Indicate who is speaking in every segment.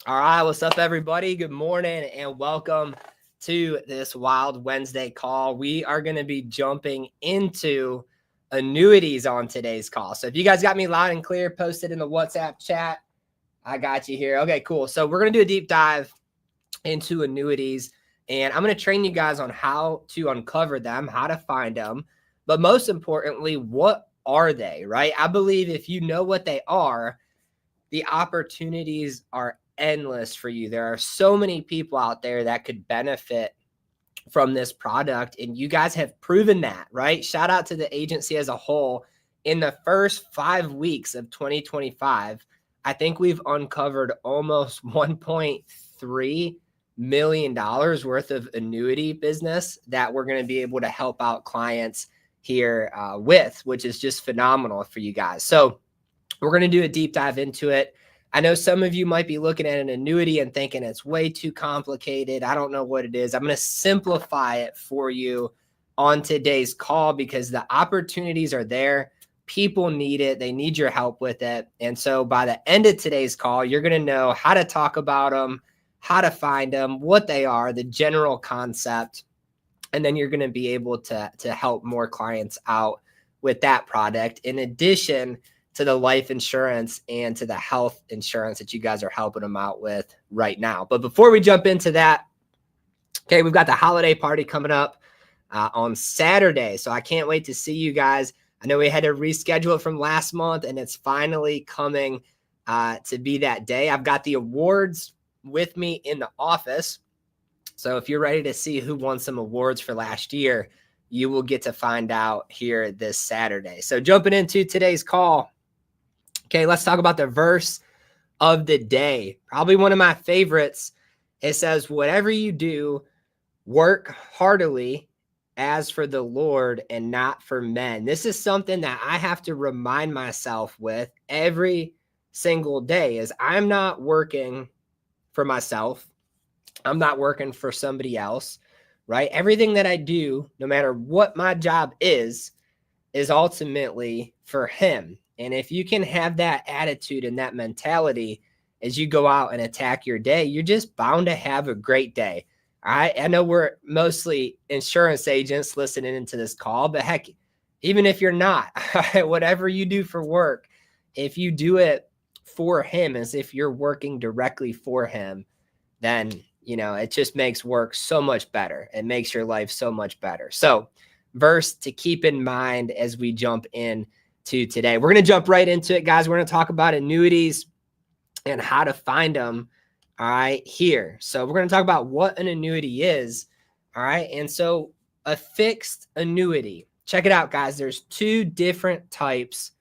Speaker 1: All right, what's up, everybody? Good morning and welcome to this Wild Wednesday call. We are going to be jumping into annuities on today's call. So if you guys got me loud and clear, post it in the WhatsApp chat. I got you here. Okay, cool. So we're going to do a deep dive into annuities, and I'm going to train you guys on how to uncover them, how to find them, but most importantly, what are they, right? I believe if you know what they are, the opportunities are endless for you. There are so many people out there that could benefit from this product, and you guys have proven that, right? Shout out to the agency as a whole. In the first 5 weeks of 2025, I think we've uncovered almost $1.3 million worth of annuity business that we're going to be able to help out clients here with, which is just phenomenal for you guys. So we're going to do a deep dive into it. I know some of you might be looking at an annuity and thinking it's way too complicated. I don't know what it is. I'm going to simplify it for you on today's call because the opportunities are there. People need it. They need your help with it. And so by the end of today's call, you're going to know how to talk about them, how to find them, what they are, the general concept, and then you're going to be able to help more clients out with that product. In addition to the life insurance and to the health insurance that you guys are helping them out with right now. But before we jump into that, okay, we've got the holiday party coming up on Saturday. So I can't wait to see you guys. I know we had to reschedule it from last month, and it's finally coming to be that day. I've got the awards with me in the office. So if you're ready to see who won some awards for last year, you will get to find out here this Saturday. So jumping into today's call, okay, let's talk about the verse of the day. Probably one of my favorites. It says, whatever you do, work heartily as for the Lord and not for men. This is something that I have to remind myself with every single day is I'm not working for myself. I'm not working for somebody else, right? Everything that I do, no matter what my job is ultimately for him. And if you can have that attitude and that mentality as you go out and attack your day, you're just bound to have a great day. All right. I know we're mostly insurance agents listening into this call, but heck, even if you're not, whatever you do for work, if you do it for him as if you're working directly for him, then, it just makes work so much better. It makes your life so much better. So verse to keep in mind as we jump in to today. We're going to jump right into it, guys. We're going to talk about annuities and how to find them. All right, here. So we're going to talk about what an annuity is. All right. And so a fixed annuity, check it out, guys. There's two different types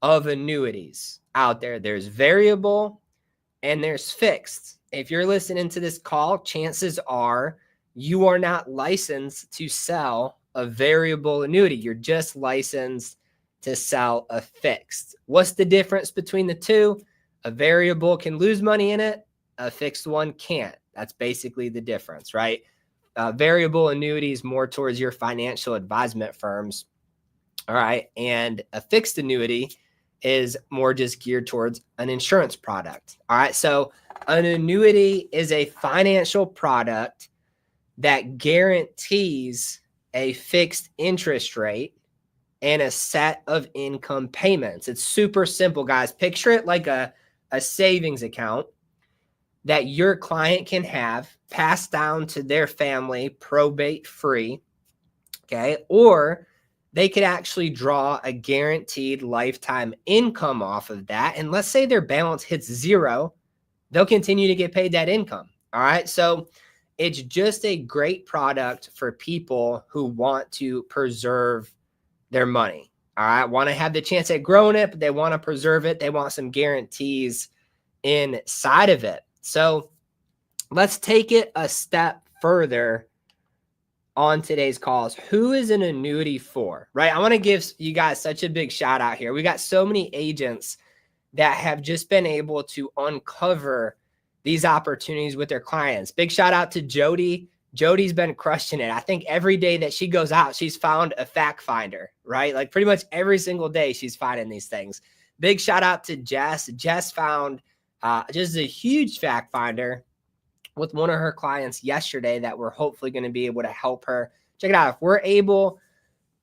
Speaker 1: of annuities out there. There's variable and there's fixed. If you're listening to this call, chances are you are not licensed to sell a variable annuity. You're just licensed to sell a fixed. What's the difference between the two? A variable can lose money in it. A fixed one can't. That's basically the difference, right? Variable annuities more towards your financial advisement firms. All right. And a fixed annuity is more just geared towards an insurance product. All right. So an annuity is a financial product that guarantees a fixed interest rate and a set of income payments. It's super simple, guys. Picture it like a savings account that your client can have passed down to their family probate free, okay? Or they could actually draw a guaranteed lifetime income off of that. And let's say their balance hits zero, they'll continue to get paid that income, all right? So it's just a great product for people who want to preserve their money. All right. Want to have the chance at growing it, but they want to preserve it. They want some guarantees inside of it. So let's take it a step further on today's calls. Who is an annuity for, right? I want to give you guys such a big shout out here. We got so many agents that have just been able to uncover these opportunities with their clients. Big shout out to Jody. Jody's been crushing it. I think every day that she goes out, she's found a fact finder, right? Like pretty much every single day she's finding these things. Big shout out to Jess. Jess found just a huge fact finder with one of her clients yesterday that we're hopefully going to be able to help her. Check it out. If we're able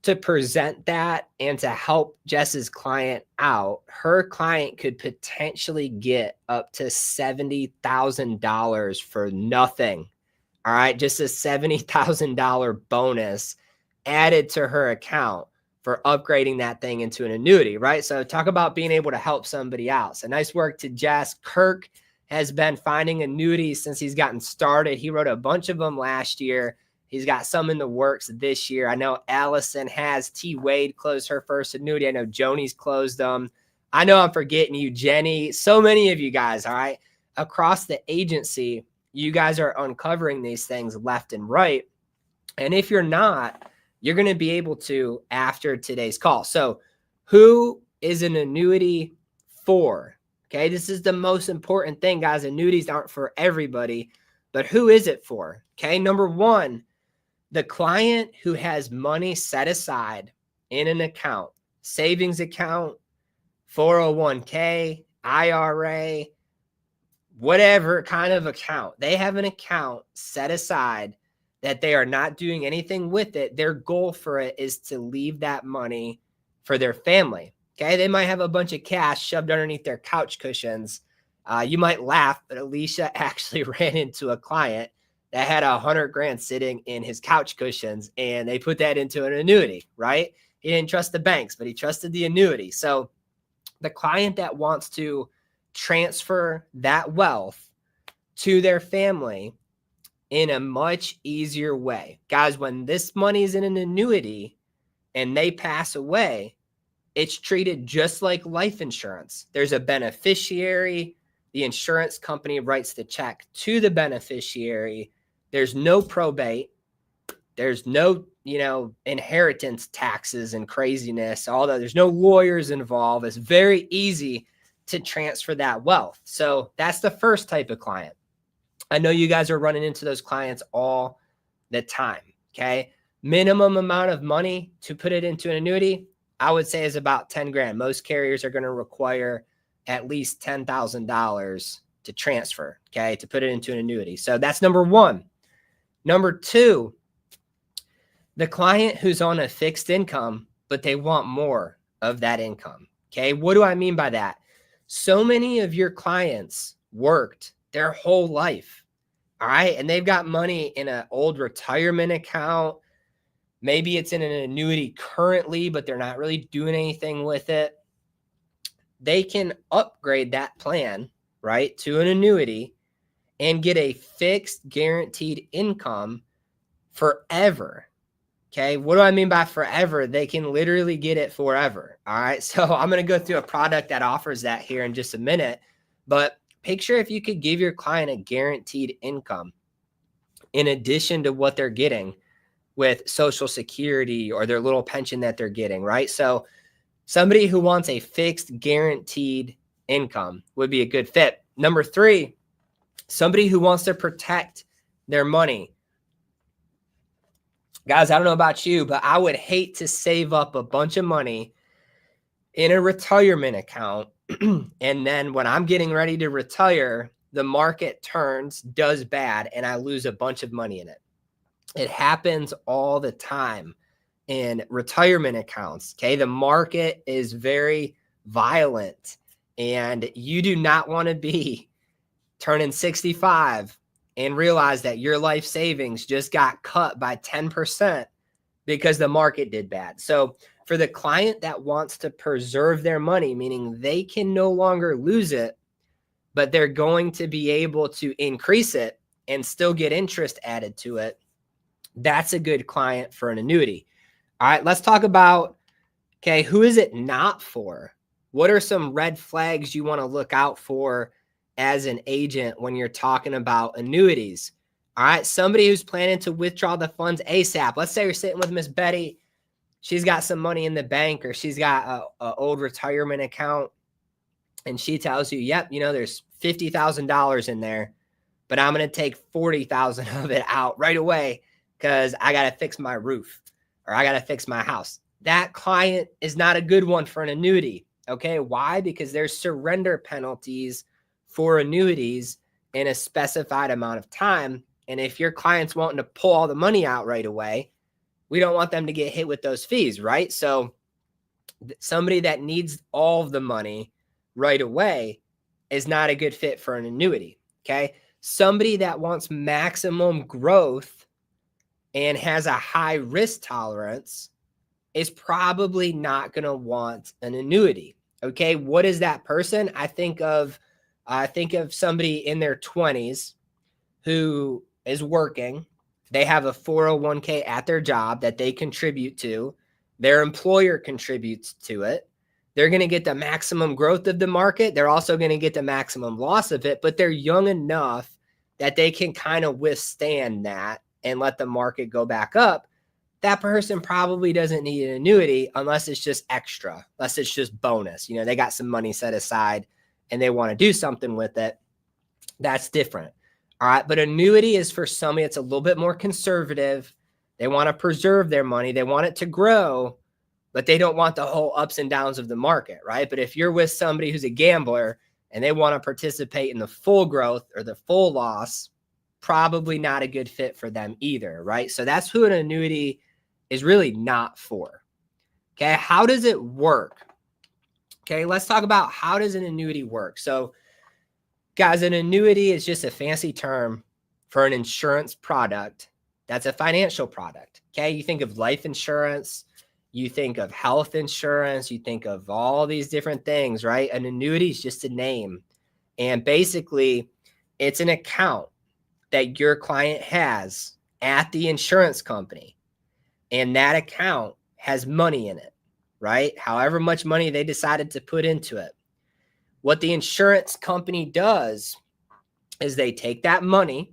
Speaker 1: to present that and to help Jess's client out, her client could potentially get up to $70,000 for nothing. All right. Just a $70,000 bonus added to her account for upgrading that thing into an annuity, right? So talk about being able to help somebody out. So nice work to Jess. Kirk has been finding annuities since he's gotten started. He wrote a bunch of them last year. He's got some in the works this year. I know Allison has. T. Wade closed her first annuity. I know Joni's closed them. I know I'm forgetting you, Jenny. So many of you guys, all right? Across the agency, you guys are uncovering these things left and right. And if you're not, you're going to be able to after today's call. So who is an annuity for? Okay, this is the most important thing, guys. Annuities aren't for everybody, but who is it for? Okay, number one, the client who has money set aside in an account, savings account, 401k, IRA, whatever kind of account. They have an account set aside that they are not doing anything with it. Their goal for it is to leave that money for their family. Okay. They might have a bunch of cash shoved underneath their couch cushions. You might laugh, but Alicia actually ran into a client that had $100,000 sitting in his couch cushions, and they put that into an annuity, right? He didn't trust the banks, but he trusted the annuity. So the client that wants to transfer that wealth to their family in a much easier way. Guys, when this money is in an annuity and they pass away, it's treated just like life insurance. There's a beneficiary. The insurance company writes the check to the beneficiary. There's no probate. There's no, inheritance taxes and craziness. Although there's no lawyers involved. It's very easy to transfer that wealth. So that's the first type of client. I know you guys are running into those clients all the time. Okay. Minimum amount of money to put it into an annuity, I would say, is about 10 grand. Most carriers are going to require at least $10,000 to transfer, okay, to put it into an annuity. So that's number one. Number two, the client who's on a fixed income, but they want more of that income. Okay. What do I mean by that? So many of your clients worked their whole life. All right. And they've got money in an old retirement account. Maybe it's in an annuity currently, but they're not really doing anything with it. They can upgrade that plan, right, to an annuity and get a fixed guaranteed income forever. Okay. What do I mean by forever? They can literally get it forever. All right. So I'm going to go through a product that offers that here in just a minute, but picture if you could give your client a guaranteed income in addition to what they're getting with Social Security or their little pension that they're getting, right? So somebody who wants a fixed guaranteed income would be a good fit. Number three, somebody who wants to protect their money. Guys, I don't know about you, but I would hate to save up a bunch of money in a retirement account. And then when I'm getting ready to retire, the market turns, does bad, and I lose a bunch of money in it. It happens all the time in retirement accounts. Okay. The market is very violent, and you do not want to be turning 65 and realize that your life savings just got cut by 10% because the market did bad. So for the client that wants to preserve their money, meaning they can no longer lose it, but they're going to be able to increase it and still get interest added to it, that's a good client for an annuity. All right, let's talk about, okay, who is it not for? What are some red flags you want to look out for as an agent when you're talking about annuities? All right, somebody who's planning to withdraw the funds ASAP. Let's say you're sitting with Miss Betty. She's got some money in the bank, or she's got a old retirement account, and she tells you, yep, there's $50,000 in there, but I'm going to take 40,000 of it out right away because I got to fix my roof or I got to fix my house. That client is not a good one for an annuity. Okay. Why? Because there's surrender penalties for annuities in a specified amount of time. And if your client's wanting to pull all the money out right away, we don't want them to get hit with those fees, right? So somebody that needs all of the money right away is not a good fit for an annuity, okay? Somebody that wants maximum growth and has a high risk tolerance is probably not going to want an annuity. Okay, what is that person? I think of somebody in their 20s who is working. They have a 401k at their job that they contribute to. Their employer contributes to it. They're going to get the maximum growth of the market. They're also going to get the maximum loss of it, but they're young enough that they can kind of withstand that and let the market go back up. That person probably doesn't need an annuity unless it's just extra, unless it's just bonus. You know, they got some money set aside and they want to do something with it. That's different. All right. But annuity is for somebody that's a little bit more conservative. They want to preserve their money. They want it to grow, but they don't want the whole ups and downs of the market, right? But if you're with somebody who's a gambler and they want to participate in the full growth or the full loss, probably not a good fit for them either, right? So that's who an annuity is really not for. Okay, how does it work? Okay, let's talk about how does an annuity work. So guys, an annuity is just a fancy term for an insurance product that's a financial product. Okay, you think of life insurance, you think of health insurance, you think of all these different things, right? An annuity is just a name. And basically, it's an account that your client has at the insurance company. And that account has money in it, right? However much money they decided to put into it. What the insurance company does is they take that money,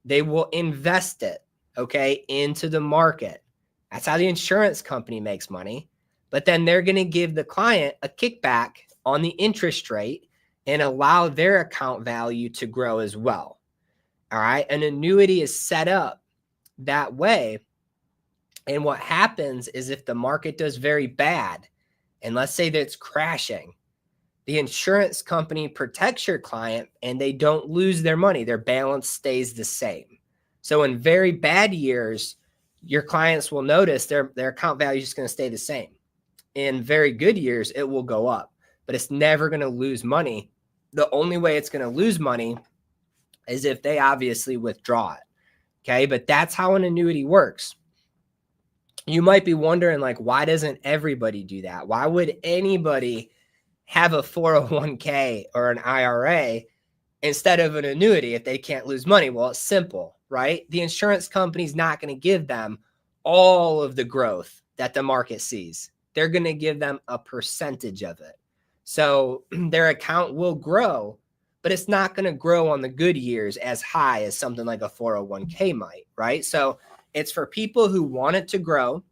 Speaker 1: they will invest it, okay, into the market. That's how the insurance company makes money. But then they're going to give the client a kickback on the interest rate and allow their account value to grow as well. All right. An annuity is set up that way. And what happens is if the market does very bad, and let's say that it's crashing, the insurance company protects your client and they don't lose their money. Their balance stays the same. So in very bad years, your clients will notice their account value is going to stay the same. In very good years, it will go up, but it's never going to lose money. The only way it's going to lose money is if they obviously withdraw it. Okay, but that's how an annuity works. You might be wondering, like, why doesn't everybody do that? Why would anybody have a 401k or an IRA instead of an annuity if they can't lose money? Well, it's simple, right? The insurance company's not going to give them all of the growth that the market sees. They're going to give them a percentage of it. So their account will grow, but it's not going to grow on the good years as high as something like a 401k might, right? So it's for people who want it to grow,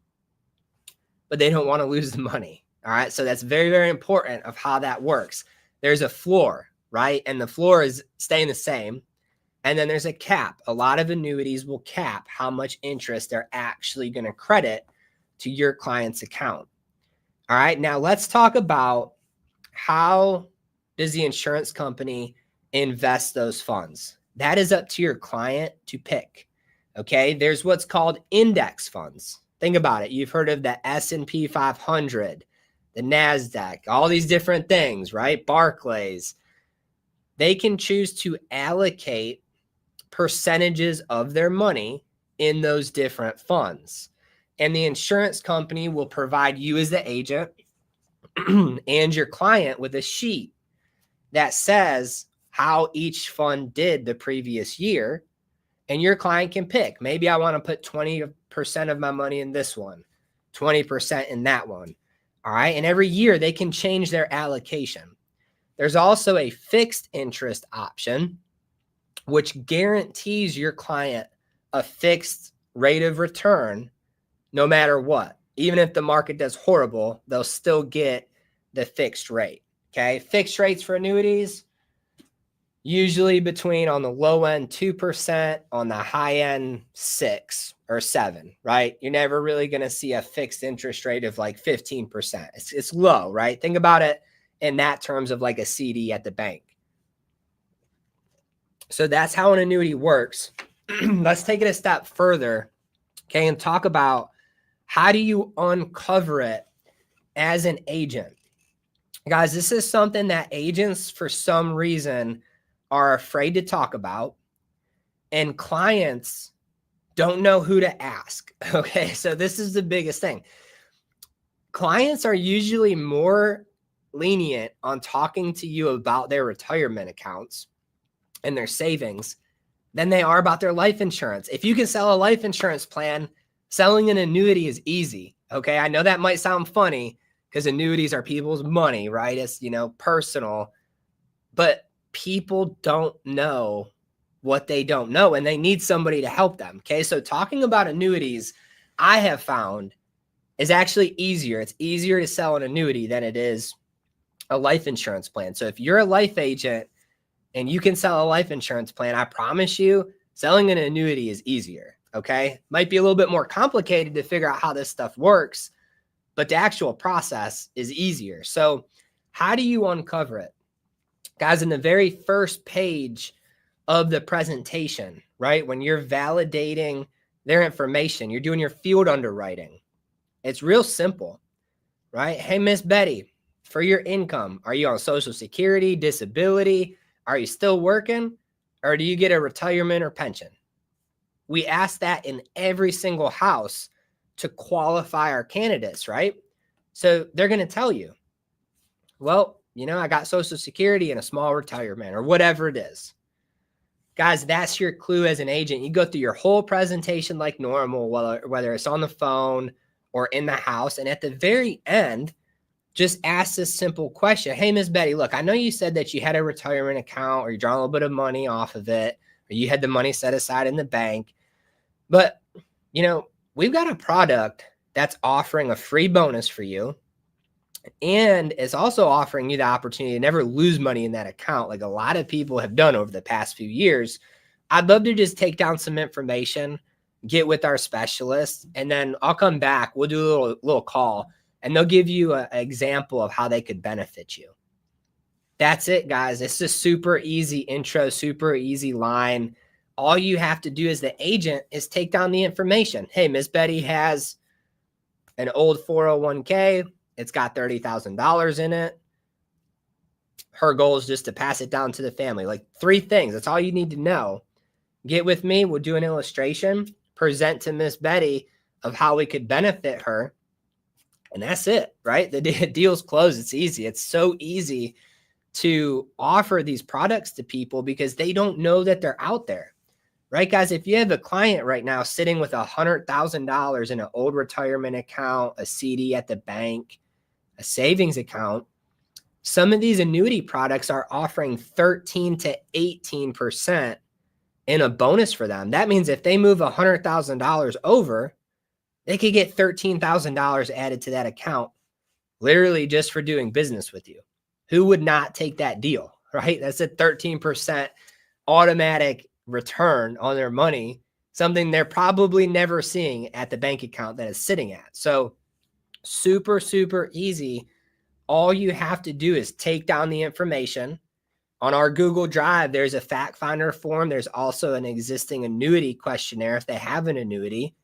Speaker 1: but they don't want to lose the money. All right. So that's very, very important of how that works. There's a floor, right? And the floor is staying the same. And then there's a cap. A lot of annuities will cap how much interest they're actually going to credit to your client's account. All right. Now let's talk about how does the insurance company invest those funds? That is up to your client to pick. Okay. There's what's called index funds. Think about it. You've heard of the S&P 500, the NASDAQ, all these different things, right? Barclays. They can choose to allocate percentages of their money in those different funds. And the insurance company will provide you as the agent and your client with a sheet that says how each fund did the previous year. And your client can pick. Maybe I want to put 20% of my money in this one, 20% in that one. All right. And every year they can change their allocation. There's also a fixed interest option, which guarantees your client a fixed rate of return no matter what. Even if the market does horrible, they'll still get the fixed rate. Okay. Fixed rates for annuities, usually between on the low end 2%, on the high end 6 or 7, right? You're never really going to see a fixed interest rate of like 15%. It's low, right? Think about it in that terms of like a CD at the bank. So that's how an annuity works. Let's take it a step further, okay, and talk about how do you uncover it as an agent. Guys, this is something that agents, for some reason, are afraid to talk about, and clients don't know who to ask. Okay, so this is the biggest thing. Clients are usually more lenient on talking to you about their retirement accounts and their savings than they are about their life insurance. If you can sell a life insurance plan, selling an annuity is easy. Okay, I know that might sound funny because annuities are people's money, right? It's, personal, but people don't know what they don't know, and they need somebody to help them. Okay, so talking about annuities, I have found, is actually easier. It's easier to sell an annuity than it is a life insurance plan. So if you're a life agent and you can sell a life insurance plan, I promise you, selling an annuity is easier. Okay, might be a little bit more complicated to figure out how this stuff works, but the actual process is easier. So how do you uncover it? Guys, in the very first page of the presentation, right, when you're validating their information, you're doing your field underwriting. It's real simple, right? Hey, Miss Betty, for your income, are you on Social Security, disability? Are you still working? Or do you get a retirement or pension? We ask that in every single house to qualify our candidates, right? So they're going to tell you, well, I got Social Security and a small retirement or whatever it is. Guys, that's your clue as an agent. You go through your whole presentation like normal, whether it's on the phone or in the house. And at the very end, just ask this simple question. Hey, Miss Betty, look, I know you said that you had a retirement account or you draw a little bit of money off of it, or you had the money set aside in the bank. But, we've got a product that's offering a free bonus for you. And it's also offering you the opportunity to never lose money in that account, like a lot of people have done over the past few years. I'd love to just take down some information, get with our specialist, and then I'll come back. We'll do a little call, and they'll give you an example of how they could benefit you. That's it, guys. It's a super easy intro, super easy line. All you have to do as the agent is take down the information. Hey, Miss Betty has an old 401k. It's got $30,000 in it. Her goal is just to pass it down to the family. Like 3 things. That's all you need to know. Get with me. We'll do an illustration, present to Miss Betty of how we could benefit her. And that's it, right? The deal's closed. It's easy. It's so easy to offer these products to people because they don't know that they're out there. Right, guys? If you have a client right now sitting with $100,000 in an old retirement account, a CD at the bank, a savings account, some of these annuity products are offering 13 to 18% in a bonus for them. That means if they move $100,000 over, they could get $13,000 added to that account, literally just for doing business with you. Who would not take that deal, right? That's a 13% automatic return on their money, something they're probably never seeing at the bank account that is sitting at. So super, super easy. All you have to do is take down the information. On our Google Drive, there's a fact finder form. There's also an existing annuity questionnaire if they have an annuity.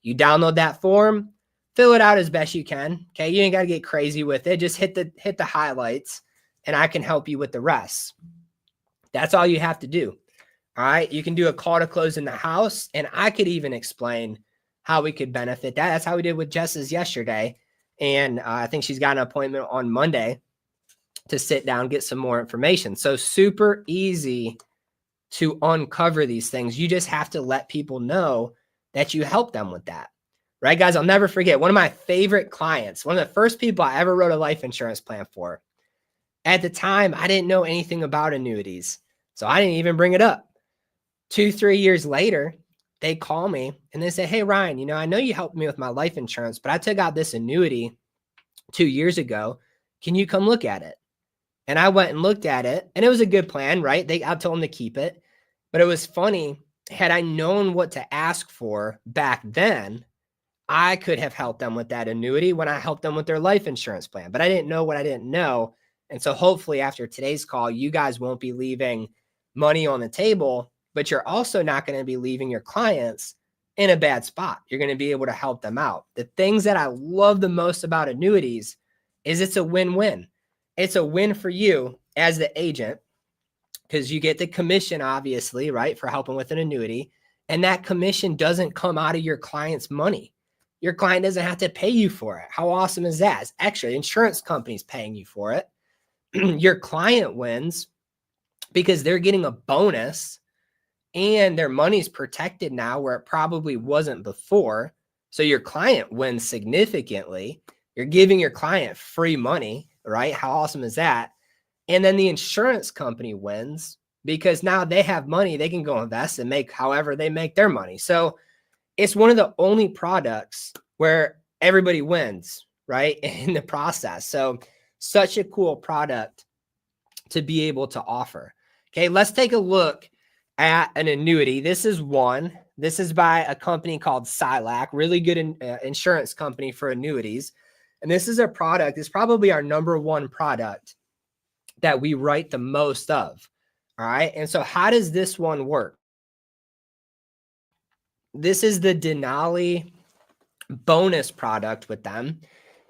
Speaker 1: You download that form, fill it out as best you can. Okay, you ain't got to get crazy with it. Just hit the highlights, and I can help you with the rest. That's all you have to do. All right, you can do a call to close in the house, and I could even explain how we could benefit that. That's how we did with Jess's yesterday. And I think she's got an appointment on Monday to sit down, get some more information. So super easy to uncover these things. You just have to let people know that you help them with that. Right, guys? I'll never forget one of my favorite clients, one of the first people I ever wrote a life insurance plan for. At the time, I didn't know anything about annuities, so I didn't even bring it up. 2-3 years later, they call me and they say, hey, Ryan, I know you helped me with my life insurance, but I took out this annuity 2 years ago. Can you come look at it? And I went and looked at it, and it was a good plan, right? I told them to keep it, but it was funny. Had I known what to ask for back then, I could have helped them with that annuity when I helped them with their life insurance plan, but I didn't know what I didn't know. And so hopefully after today's call, you guys won't be leaving money on the table, but you're also not going to be leaving your clients in a bad spot. You're going to be able to help them out. The things that I love the most about annuities is it's a win-win. It's a win for you as the agent because you get the commission, obviously, right, for helping with an annuity. And that commission doesn't come out of your client's money. Your client doesn't have to pay you for it. How awesome is that? It's actually insurance companies paying you for it. Your client wins because they're getting a bonus and their money's protected now where it probably wasn't before. So your client wins significantly. You're giving your client free money, right? How awesome is that? And then the insurance company wins because now they have money they can go invest and make however they make their money. So it's one of the only products where everybody wins, right, in the process. So such a cool product to be able to offer. Okay, let's take a look at an annuity. This is one. This is by a company called Silac, really good insurance company for annuities. And this is a product, it's probably our number one product that we write the most of. All right. And so how does this one work? This is the Denali bonus product with them.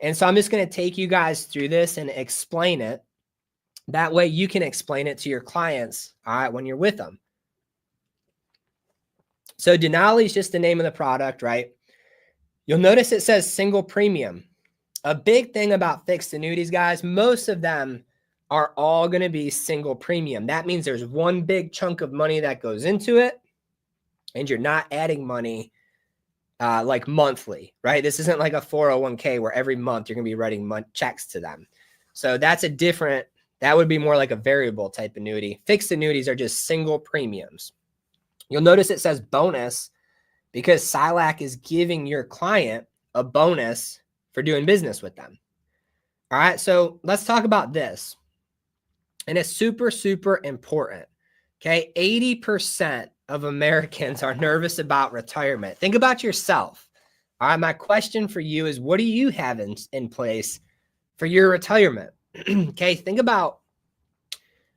Speaker 1: And so I'm just going to take you guys through this and explain it. That way you can explain it to your clients, all right, when you're with them. So Denali is just the name of the product, right? You'll notice it says single premium. A big thing about fixed annuities, guys, most of them are all going to be single premium. That means there's one big chunk of money that goes into it, and you're not adding money like monthly, right? This isn't like a 401k where every month you're going to be writing checks to them. So that's a different, that would be more like a variable type annuity. Fixed annuities are just single premiums. You'll notice it says bonus because Silac is giving your client a bonus for doing business with them. All right, so let's talk about this. And it's super, super important. Okay, 80% of Americans are nervous about retirement. Think about yourself. All right, my question for you is, what do you have in place for your retirement? Okay, think about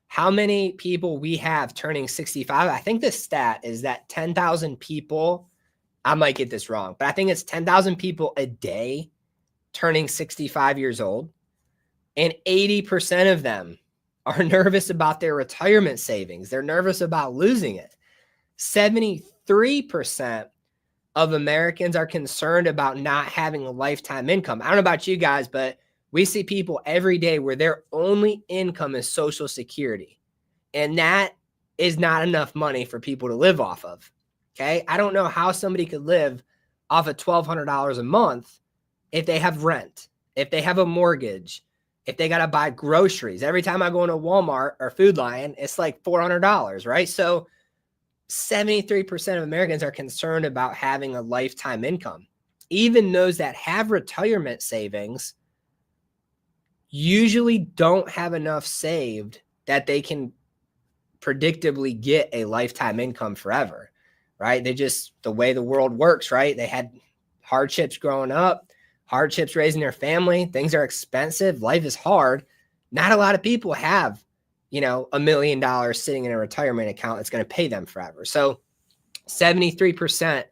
Speaker 1: how many people we have turning 65. I think the stat is that 10,000 people, I might get this wrong, but I think it's 10,000 people a day turning 65 years old. And 80% of them are nervous about their retirement savings. They're nervous about losing it. 73% of Americans are concerned about not having a lifetime income. I don't know about you guys, but we see people every day where their only income is Social Security. And that is not enough money for people to live off of. Okay. I don't know how somebody could live off of $1,200 a month if they have rent, if they have a mortgage, if they got to buy groceries. Every time I go into Walmart or Food Lion, it's like $400, right? So 73% of Americans are concerned about having a lifetime income. Even those that have retirement savings usually don't have enough saved that they can predictably get a lifetime income forever, right? They just, the way the world works, right? They had hardships growing up, hardships raising their family. Things are expensive. Life is hard. Not a lot of people have, $1 million sitting in a retirement account that's going to pay them forever. So 73%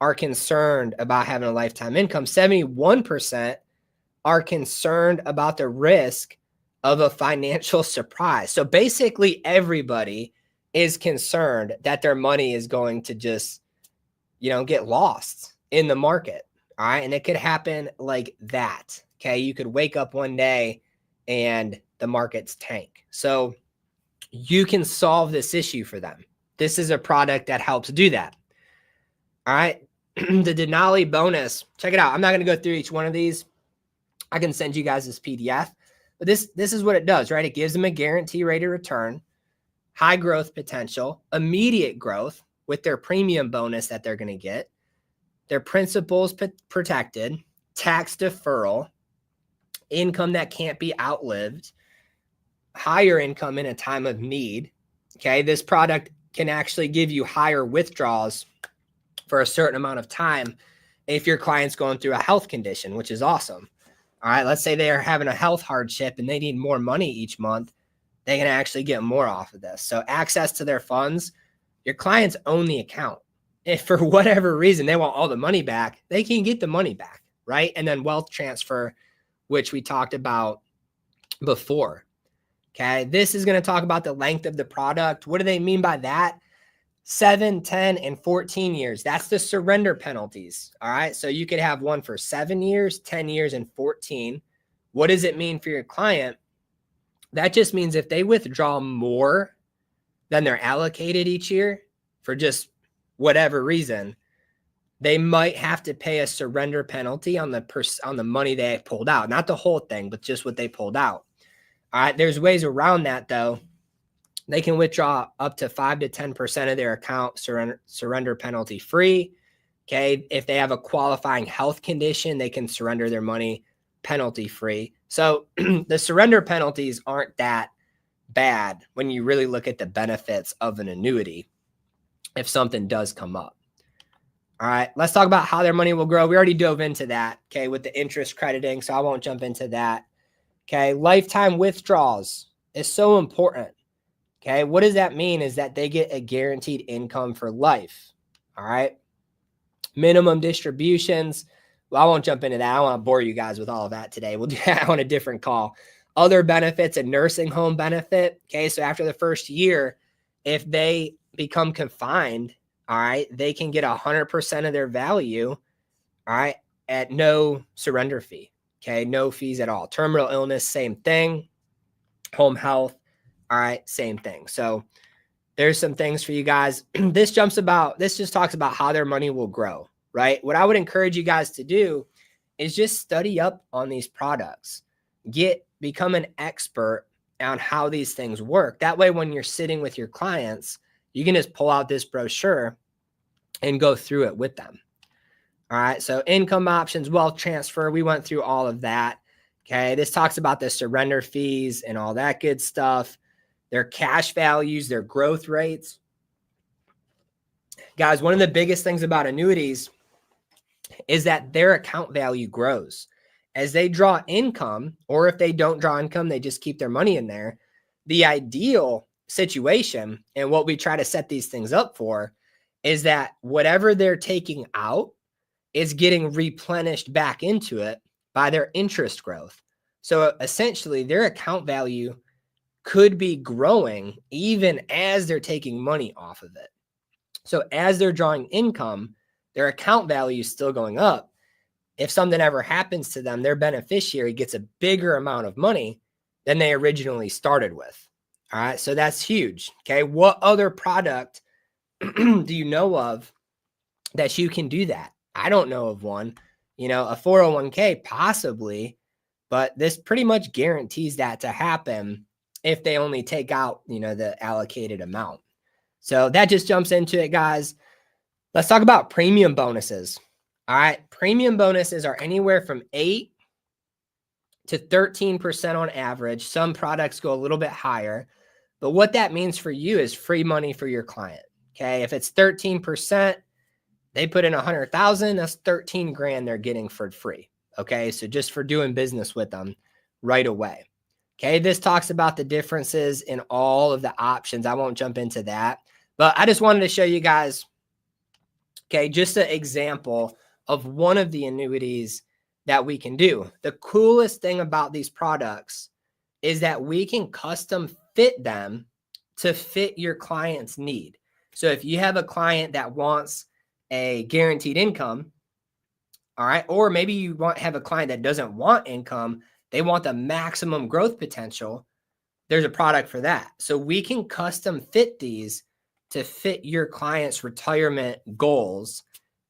Speaker 1: are concerned about having a lifetime income. 71% are concerned about the risk of a financial surprise. So basically everybody is concerned that their money is going to just, get lost in the market. All right. And it could happen like that. Okay. You could wake up one day and the markets tank. So you can solve this issue for them. This is a product that helps do that. All right. The Denali bonus, check it out. I'm not going to go through each one of these. I can send you guys this PDF, but this is what it does, right? It gives them a guarantee rate of return, high growth potential, immediate growth with their premium bonus that they're going to get, their principals protected, tax deferral, income that can't be outlived, higher income in a time of need. Okay. This product can actually give you higher withdrawals for a certain amount of time if your client's going through a health condition, which is awesome. All right. Let's say they are having a health hardship and they need more money each month. they can actually get more off of this. So access to their funds, your clients own the account. If for whatever reason they want all the money back, they can get the money back, right? And then wealth transfer, which we talked about before. Okay, this is going to talk about the length of the product. What do they mean by that? 7, 10, and 14 years. That's the surrender penalties. All right, so you could have one for 7 years, 10 years, and 14. What does it mean for your client? That just means if they withdraw more than they're allocated each year for just whatever reason, they might have to pay a surrender penalty on the money they pulled out. Not the whole thing, but just what they pulled out. All right, there's ways around that though. They can withdraw up to 5 to 10% of their account surrender penalty free. Okay, if they have a qualifying health condition, they can surrender their money penalty free. So the surrender penalties aren't that bad when you really look at the benefits of an annuity if something does come up. All right, let's talk about how their money will grow. We already dove into that, okay, with the interest crediting, so I won't jump into that. Okay, lifetime withdrawals is so important. Okay, what does that mean? Is that they get a guaranteed income for life. All right, minimum distributions. Well, I won't jump into that. I don't want to bore you guys with all of that today. We'll do that on a different call. Other benefits, a nursing home benefit. Okay, so after the first year, if they become confined, all right, they can get 100% of their value, all right, at no surrender fee. Okay, no fees at all. Terminal illness, same thing. Home health, all right, same thing. So there's some things for you guys. This just talks about how their money will grow, right? What I would encourage you guys to do is just study up on these products. Become an expert on how these things work. That way, when you're sitting with your clients, you can just pull out this brochure and go through it with them. All right, so income options, wealth transfer, we went through all of that. Okay, this talks about the surrender fees and all that good stuff, their cash values, their growth rates. Guys, one of the biggest things about annuities is that their account value grows. As they draw income, or if they don't draw income, they just keep their money in there. The ideal situation, and what we try to set these things up for, is that whatever they're taking out is getting replenished back into it by their interest growth. So essentially, their account value could be growing even as they're taking money off of it. So as they're drawing income, their account value is still going up. If something ever happens to them, their beneficiary gets a bigger amount of money than they originally started with. All right, so that's huge. Okay, what other product do you know of that you can do that? I don't know of one. A 401k possibly, but this pretty much guarantees that to happen if they only take out, the allocated amount. So that just jumps into it, guys. Let's talk about premium bonuses. All right, premium bonuses are anywhere from 8 to 13% on average. Some products go a little bit higher, but what that means for you is free money for your client. Okay, if it's 13%, they put in 100,000, that's 13 grand they're getting for free. Okay, so just for doing business with them right away. Okay, this talks about the differences in all of the options. I won't jump into that, but I just wanted to show you guys, okay, just an example of one of the annuities that we can do. The coolest thing about these products is that we can custom fit them to fit your client's need. So if you have a client that wants a guaranteed income, all right, or maybe you have a client that doesn't want income, they want the maximum growth potential, there's a product for that. So we can custom fit these to fit your client's retirement goals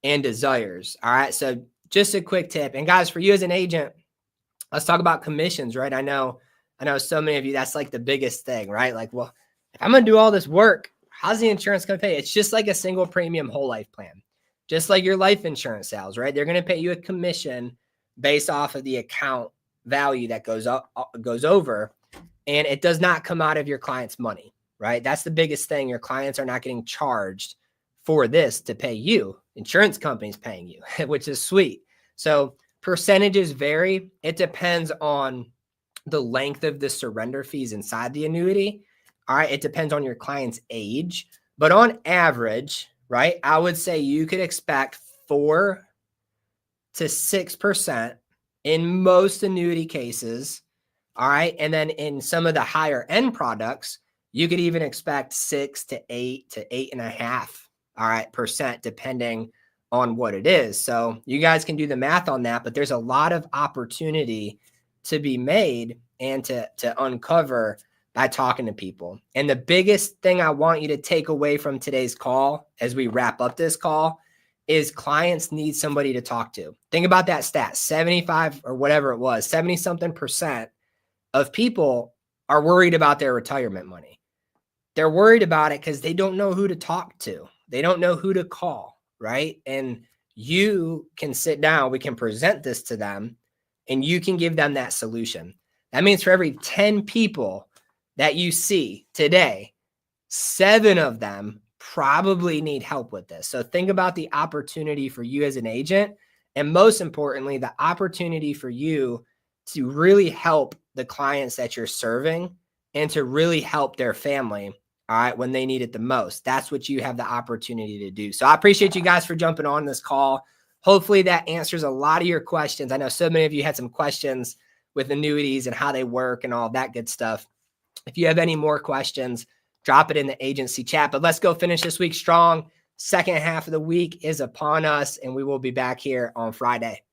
Speaker 1: and desires. All right, so just a quick tip. And guys, for you as an agent, let's talk about commissions, right? I know so many of you, that's like the biggest thing, right? Like, well, if I'm going to do all this work, how's the insurance going to pay? It's just like a single premium whole life plan, just like your life insurance sales, right? They're going to pay you a commission based off of the account value that goes over, and it does not come out of your client's money, right? That's the biggest thing. Your clients are not getting charged for this to pay you. Insurance companies paying you, which is sweet. So percentages vary. It depends on the length of the surrender fees inside the annuity. All right. It depends on your client's age, but on average, right, I would say you could expect 4 to 6% in most annuity cases. All right. And then in some of the higher end products, you could even expect 6 to 8 to 8.5%, all right, percent, depending on what it is. So you guys can do the math on that, but there's a lot of opportunity to be made and to uncover by talking to people. And the biggest thing I want you to take away from today's call as we wrap up this call is clients need somebody to talk to. Think about that stat, 75 or whatever it was, 70 something percent of people are worried about their retirement money. They're worried about it because they don't know who to talk to. They don't know who to call, right? And you can sit down, we can present this to them, and you can give them that solution. That means for every 10 people that you see today, 7 of them probably need help with this. So think about the opportunity for you as an agent, and most importantly, the opportunity for you to really help the clients that you're serving and to really help their family, all right, when they need it the most. That's what you have the opportunity to do. So I appreciate you guys for jumping on this call. Hopefully that answers a lot of your questions. I know so many of you had some questions with annuities and how they work and all that good stuff. If you have any more questions, drop it in the agency chat. But let's go finish this week strong. Second half of the week is upon us, and we will be back here on Friday.